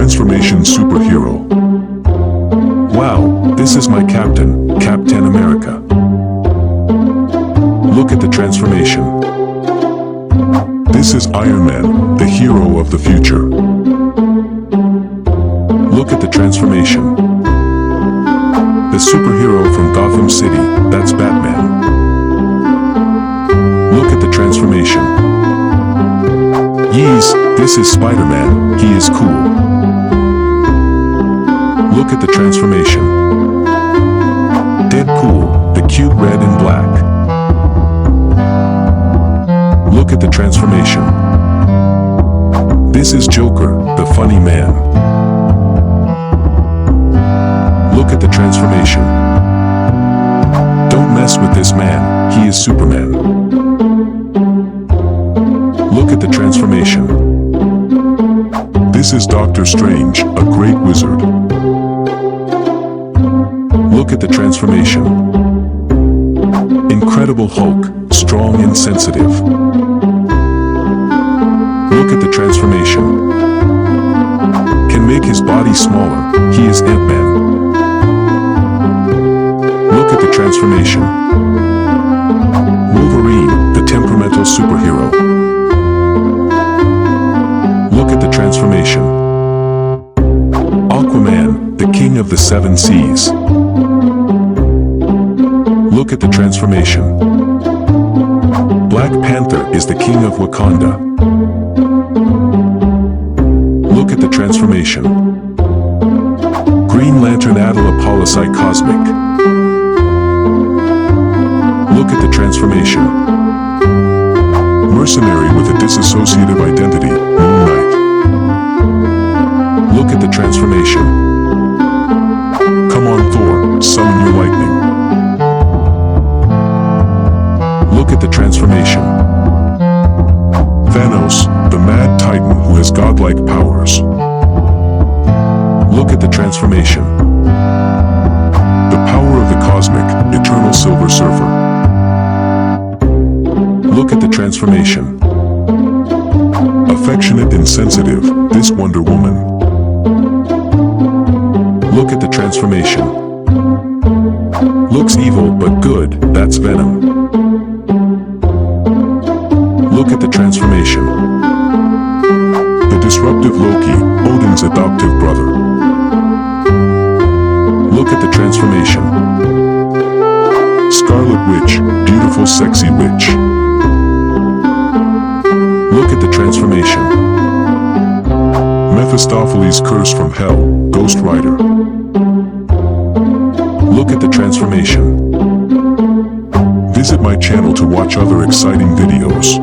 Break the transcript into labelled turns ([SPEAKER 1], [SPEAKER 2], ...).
[SPEAKER 1] Transformation superhero. Wow, this is my captain, Captain America. Look at the transformation. This is Iron Man, the hero of the future. Look at the transformation. The superhero from Gotham City, that's Batman. Look at the transformation. Yeez, this is Spider-Man, he is cool. Look at the transformation. Deadpool, the cute red and black. Look at the transformation. This is Joker, the funny man. Look at the transformation. Don't mess with this man, he is Superman. Look at the transformation. This is Doctor Strange, a great wizard. Look at the transformation. Incredible Hulk, strong and sensitive. Look at the transformation. Can make his body smaller, he is Ant-Man. Look at the transformation. Wolverine, the temperamental superhero. Look at the transformation. Aquaman, the king of the seven seas. Look at the transformation. Black Panther is the king of Wakanda. Look at the transformation. Green Lantern Adal Apollocyte Cosmic. Look at the transformation. Mercenary with a dissociative identity, Moon Knight. Look at the transformation. Come on Thor, summon your lightning. Look at the transformation. Thanos, the mad titan who has godlike powers. Look at the transformation. The power of the cosmic, eternal Silver Surfer. Look at the transformation. Affectionate and sensitive, this Wonder Woman. Look at the transformation. Looks evil but good, that's Venom. Look at the transformation. The disruptive Loki, Odin's adoptive brother. Look at the transformation. Scarlet Witch, beautiful sexy witch. Look at the transformation. Mephistopheles curse from hell, Ghost Rider. Look at the transformation. Visit my channel to watch other exciting videos.